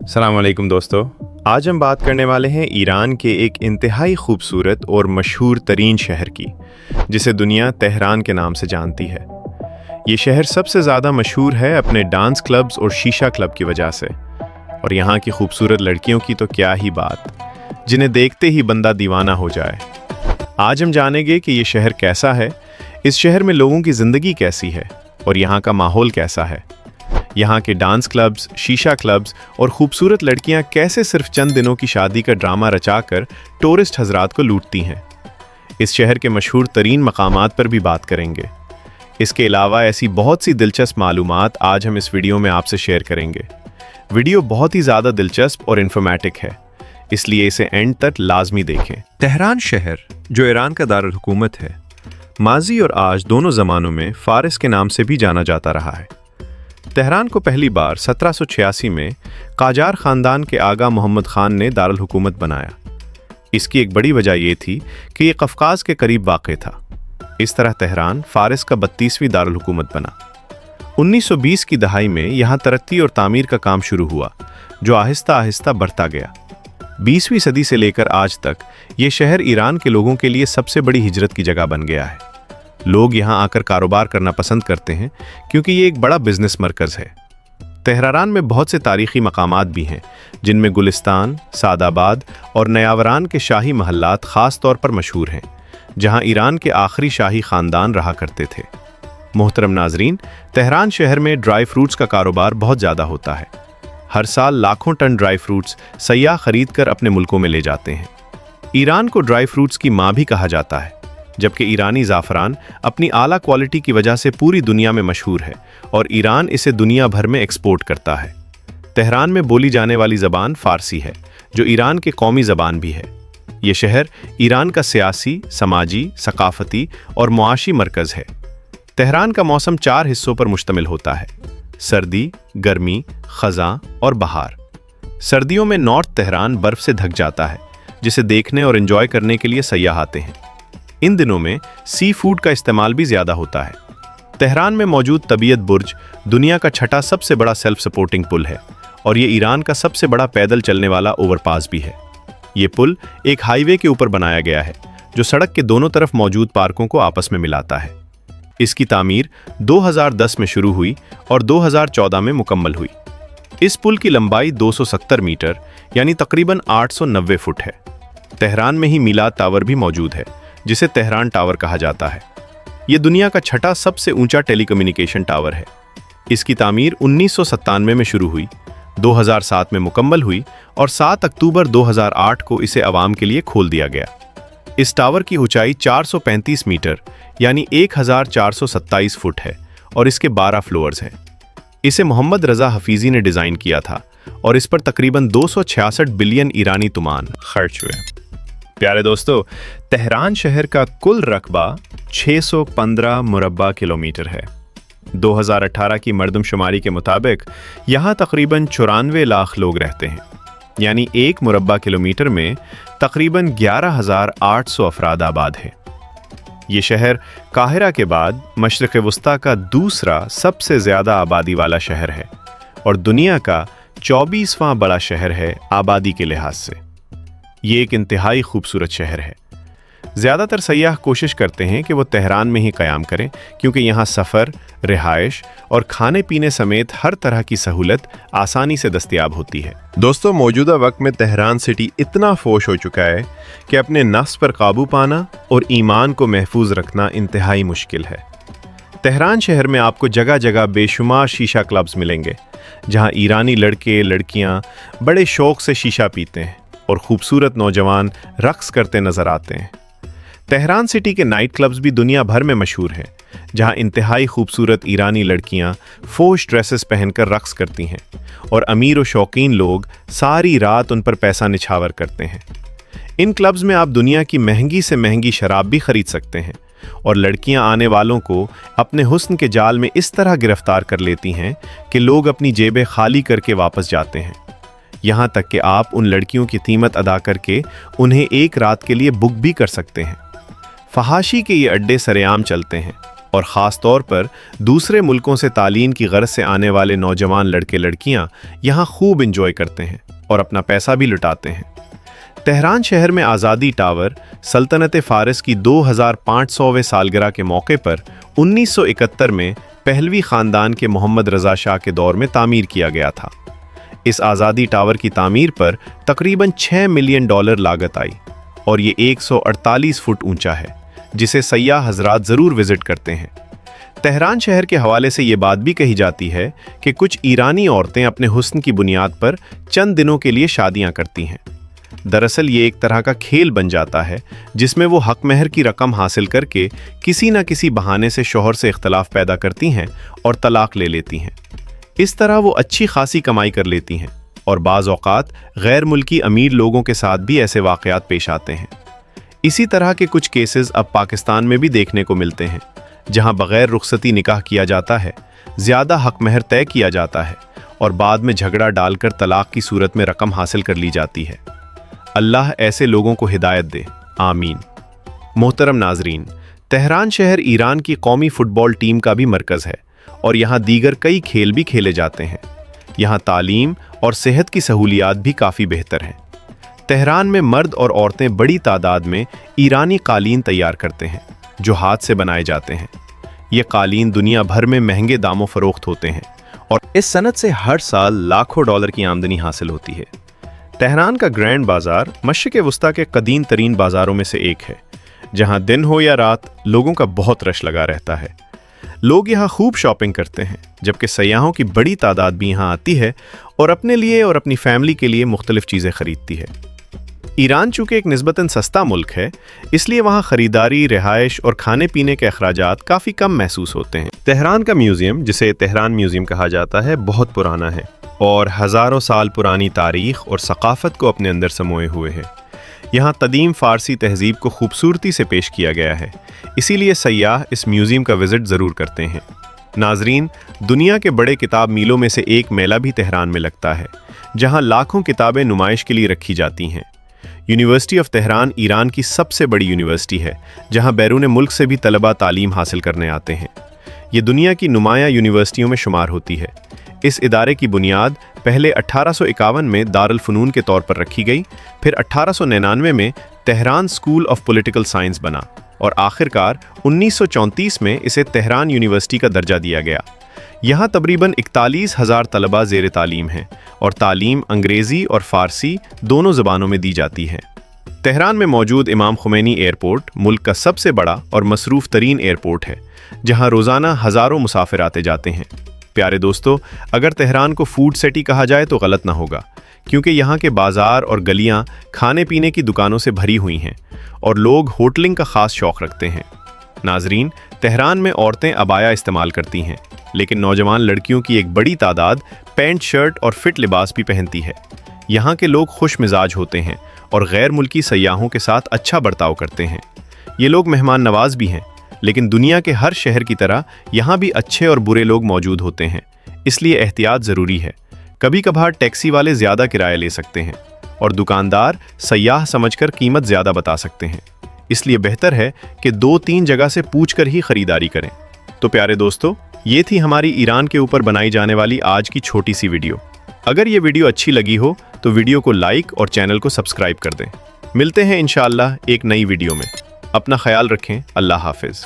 अस्सलाम वालेकुम दोस्तों, आज हम बात करने वाले हैं ईरान के एक इंतहाई खूबसूरत और मशहूर तरीन शहर की, जिसे दुनिया तेहरान के नाम से जानती है। ये शहर सबसे ज़्यादा मशहूर है अपने डांस क्लब्स और शीशा क्लब की वजह से, और यहाँ की खूबसूरत लड़कियों की तो क्या ही बात, जिन्हें देखते ही बंदा दीवाना हो जाए। आज हम जानेंगे कि ये शहर कैसा है, इस शहर में लोगों की ज़िंदगी कैसी है और यहाँ का माहौल कैसा है। यहाँ के डांस क्लब्स, शीशा क्लब्स और खूबसूरत लड़कियाँ कैसे सिर्फ चंद दिनों की शादी का ड्रामा रचाकर टूरिस्ट हजरात को लूटती हैं। इस शहर के मशहूर तरीन मकामात पर भी बात करेंगे। इसके अलावा ऐसी बहुत सी दिलचस्प मालूमात आज हम इस वीडियो में आपसे शेयर करेंगे। वीडियो बहुत ही ज़्यादा दिलचस्प और इन्फॉर्मेटिव है, इसलिए इसे एंड तक लाजमी देखें। तेहरान शहर, जो ईरान का दारुल हुकूमत है, माजी और आज दोनों ज़मानों में फारिस के नाम से भी जाना जाता रहा है। तेहरान को पहली बार 1786 में काजार ख़ानदान के आगा मोहम्मद ख़ान ने दारुल हुकूमत बनाया। इसकी एक बड़ी वजह यह थी कि यह कफ़काज़ के करीब वाक़ था। इस तरह तेहरान फारिस का 32वीं दारुल हुकूमत बना। 1920 की दहाई में यहाँ तरक्की और तामीर का काम शुरू हुआ, जो आहिस्ता आहिस्ता बढ़ता गया। 20वीं सदी से लेकर आज तक ये शहर ईरान के लोगों के लिए सबसे बड़ी हिजरत की जगह बन गया है। लोग यहाँ आकर कारोबार करना पसंद करते हैं क्योंकि ये एक बड़ा बिजनेस मरकज़ है। तेहरान में बहुत से तारीख़ी मकामात भी हैं, जिनमें गुलिस्तान, सादाबाद और नयावरान के शाही महल्लात ख़ास तौर पर मशहूर हैं, जहाँ ईरान के आखिरी शाही ख़ानदान रहा करते थे। मोहतरम नाजरीन, तेहरान शहर में ड्राई फ्रूट्स का कारोबार बहुत ज़्यादा होता है। हर साल लाखों टन ड्राई फ्रूट्स सयाह खरीद कर अपने मुल्कों में ले जाते हैं। ईरान को ड्राई फ्रूट्स की माँ भी कहा जाता है, जबकि ईरानी ज़ाफ़रान अपनी आला क्वालिटी की वजह से पूरी दुनिया में मशहूर है और ईरान इसे दुनिया भर में एक्सपोर्ट करता है। तेहरान में बोली जाने वाली ज़बान फ़ारसी है, जो ईरान की कौमी ज़बान भी है। ये शहर ईरान का सियासी, समाजी, सकाफ़ती और मुआशी मरकज़ है। तेहरान का मौसम 4 हिस्सों पर मुश्तमिल होता है: सर्दी, गर्मी, ख़ज़ां और बहार। सर्दियों में नॉर्थ तेहरान बर्फ़ से ढक जाता है, जिसे देखने और एंजॉय करने के लिए सयाह आते हैं। इन दिनों में सी फूड का इस्तेमाल भी ज़्यादा होता है। तेहरान में मौजूद तबीयत बुर्ज दुनिया का छठा सबसे बड़ा सेल्फ सपोर्टिंग पुल है और ये ईरान का सबसे बड़ा पैदल चलने वाला ओवरपास भी है। ये पुल एक हाईवे के ऊपर बनाया गया है, जो सड़क के दोनों तरफ मौजूद पार्कों को आपस में मिलाता है। इसकी तामीर 2010 में शुरू हुई और 2014 में मुकम्मल हुई। इस पुल की लंबाई 270 मीटर यानी तकरीबन 890 फुट है। तेहरान में ही मीलाद टावर भी मौजूद है, जिसे तेहरान टावर कहा जाता है। ये दुनिया का छठा सबसे ऊंचा टेलीकम्युनिकेशन टावर है। इसकी तामीर 1997 में शुरू हुई, 2007 में मुकम्मल हुई और 7 अक्टूबर 2008 को इसे आवाम के लिए खोल दिया गया। इस टावर की ऊंचाई 435 मीटर यानी 1427 फुट है और इसके 12 फ्लोर्स हैं। इसे मोहम्मद रज़ा हफीज़ी ने डिज़ाइन किया था और इस पर तकरीबन 266 बिलियन ईरानी तुमान खर्च हुए। प्यारे दोस्तों, तेहरान शहर का कुल रकबा 615 मुरब्बा किलोमीटर है। 2018 की मरदमशुमारी के मुताबिक यहाँ तकरीबन 94 लाख लोग रहते हैं, यानी 1 मुरब्बा किलोमीटर में तकरीबन 11,800 अफराद आबाद हैं। ये शहर काहिरा के बाद मशरिक़ वस्ता का दूसरा सबसे ज़्यादा आबादी वाला शहर है और दुनिया का 24वां बड़ा शहर है आबादी के लिहाज से। ये एक इंतहाई खूबसूरत शहर है। ज़्यादातर सयाह कोशिश करते हैं कि वो तेहरान में ही क़याम करें, क्योंकि यहाँ सफ़र, रिहाइश और खाने पीने समेत हर तरह की सहूलत आसानी से दस्तयाब होती है। दोस्तों, मौजूदा वक्त में तेहरान सिटी इतना फोश हो चुका है कि अपने नफ्स पर काबू पाना और ईमान को महफूज रखना इंतहाई मुश्किल है। तेहरान शहर में आपको जगह जगह बेशुमार शीशा क्लब्स मिलेंगे, जहाँ ईरानी लड़के लड़कियाँ बड़े शौक़ से शीशा पीते हैं और खूबसूरत नौजवान रक्स करते नजर आते हैं। तेहरान सिटी के नाइट क्लब्स भी दुनिया भर में मशहूर हैं, जहां इंतहाई खूबसूरत ईरानी लड़कियां फोश ड्रेसेस पहनकर रक्स करती हैं और अमीर व शौकीन लोग सारी रात उन पर पैसा निछावर करते हैं। इन क्लब्स में आप दुनिया की महंगी से महंगी शराब भी खरीद सकते हैं और लड़कियां आने वालों को अपने हुस्न के जाल में इस तरह गिरफ्तार कर लेती हैं कि लोग अपनी जेबें खाली करके वापस जाते हैं। यहाँ तक कि आप उन लड़कियों की कीमत अदा करके उन्हें एक रात के लिए बुक भी कर सकते हैं। फहाशी के ये अड्डे सरेआम चलते हैं और ख़ास तौर पर दूसरे मुल्कों से तालीम की गर्ज से आने वाले नौजवान लड़के लड़कियां यहाँ खूब इंजॉय करते हैं और अपना पैसा भी लुटाते हैं। तेहरान शहर में आज़ादी टावर सल्तनत फ़ारिस की 2500वें सालगिरह के मौके पर 1971 में पहलवी ख़ानदान के मोहम्मद रज़ा शाह के दौर में तामीर किया गया था। इस आज़ादी टावर की तामीर पर तकरीबन $6 मिलियन लागत आई और ये 148 फुट ऊंचा है, जिसे सयाह हजरात ज़रूर विज़िट करते हैं। तेहरान शहर के हवाले से ये बात भी कही जाती है कि कुछ ईरानी औरतें अपने हुस्न की बुनियाद पर चंद दिनों के लिए शादियां करती हैं। दरअसल ये एक तरह का खेल बन जाता है जिसमें वो हक महर की रकम हासिल करके किसी न किसी बहाने से शौहर से इख्तलाफ पैदा करती हैं और तलाक ले लेती हैं। इस तरह वो अच्छी खासी कमाई कर लेती हैं और बाज़ औक़ात गैर मुल्की अमीर लोगों के साथ भी ऐसे वाक़यात पेश आते हैं। इसी तरह के कुछ केसेस अब पाकिस्तान में भी देखने को मिलते हैं, जहां बग़ैर रुख़सती निकाह किया जाता है, ज़्यादा हक महर तय किया जाता है और बाद में झगड़ा डालकर तलाक की सूरत में रकम हासिल कर ली जाती है। अल्लाह ऐसे लोगों को हिदायत दे, आमीन। मोहतरम नाजरीन, तेहरान शहर ईरान की कौमी फ़ुटबॉल टीम का भी मरकज़ है और यहाँ दीगर कई खेल भी खेले जाते हैं। यहाँ तालीम और सेहत की सहूलियात भी काफ़ी बेहतर हैं। तेहरान में मर्द और औरतें बड़ी तादाद में ईरानी कालीन तैयार करते हैं जो हाथ से बनाए जाते हैं। ये कालीन दुनिया भर में महंगे दामों फ़रोख्त होते हैं और इस सनत से हर साल लाखों डॉलर की आमदनी हासिल होती है। तेहरान का ग्रैंड बाज़ार मशरिक़ वस्ता के कदीम तरीन बाज़ारों में से एक है, जहाँ दिन हो या रात लोगों का बहुत रश लगा रहता है। लोग यहाँ खूब शॉपिंग करते हैं, जबकि सयाहों की बड़ी तादाद भी यहाँ आती है और अपने लिए और अपनी फैमिली के लिए मुख्तलिफ चीज़ें खरीदती है। ईरान चूँकि एक निस्बतन सस्ता मुल्क है, इसलिए वहाँ ख़रीदारी, रिहाइश और खाने पीने के अखराजात काफ़ी कम महसूस होते हैं। तेहरान का म्यूज़ियम, जिसे तेहरान म्यूज़ियम कहा जाता है, बहुत पुराना है और हज़ारों साल पुरानी तारीख़ और सक़ाफ़त को अपने अंदर समोए हुए है। यहाँ कदीम फ़ारसी तहज़ीब को खूबसूरती से पेश किया गया है, इसीलिए सयाह इस म्यूज़ियम का विज़िट ज़रूर करते हैं। नाजरीन, दुनिया के बड़े किताब मीलों में से एक मेला भी तेहरान में लगता है, जहाँ लाखों किताबें नुमाइश के लिए रखी जाती हैं। यूनिवर्सिटी ऑफ तेहरान ईरान की सबसे बड़ी यूनिवर्सिटी है, जहाँ बैरून मुल्क से भी तलबा तालीम हासिल करने आते हैं। ये दुनिया की नुमायाँ यूनिवर्सिटियों में शुमार होती है। इस इदारे की बुनियाद पहले 1851 में दारुल फ़नून के तौर पर रखी गई, फिर 1899 में Tehran school of political science बना और आखिरकार 1934 में इसे तेहरान यूनिवर्सिटी का दर्जा दिया गया। यहाँ तकरीबन 41,000 तलबा ज़ेर तालीम हैं और तालीम अंग्रेज़ी और फ़ारसी दोनों ज़बानों में दी जाती है। तेहरान में मौजूद इमाम खुमैनी एयरपोर्ट मुल्क का सबसे बड़ा और मसरूफ़ तरीन एयरपोर्ट है, जहाँ रोज़ाना हज़ारों मुसाफिर आते जाते हैं। प्यारे दोस्तों, अगर तेहरान को फूड सिटी कहा जाए तो गलत ना होगा, क्योंकि यहाँ के बाज़ार और गलियाँ खाने पीने की दुकानों से भरी हुई हैं और लोग होटलिंग का ख़ास शौक़ रखते हैं। नाजरीन, तेहरान में औरतें अबाया इस्तेमाल करती हैं, लेकिन नौजवान लड़कियों की एक बड़ी तादाद पैंट शर्ट और फिट लिबास भी पहनती है। यहाँ के लोग खुश मिजाज होते हैं और गैर मुल्की सयाहों के साथ अच्छा बर्ताव करते हैं। ये लोग मेहमान नवाज भी हैं, लेकिन दुनिया के हर शहर की तरह यहाँ भी अच्छे और बुरे लोग मौजूद होते हैं, इसलिए एहतियात ज़रूरी है। कभी कभार टैक्सी वाले ज़्यादा किराया ले सकते हैं और दुकानदार सयाह समझकर कीमत ज़्यादा बता सकते हैं, इसलिए बेहतर है कि 2-3 जगह से पूछकर ही ख़रीदारी करें। तो प्यारे दोस्तों, ये थी हमारी ईरान के ऊपर बनाई जाने वाली आज की छोटी सी वीडियो। अगर ये वीडियो अच्छी लगी हो तो वीडियो को लाइक और चैनल को सब्सक्राइब कर दें। मिलते हैं इंशाअल्लाह एक नई वीडियो में। अपना ख्याल रखें। अल्लाह हाफिज़।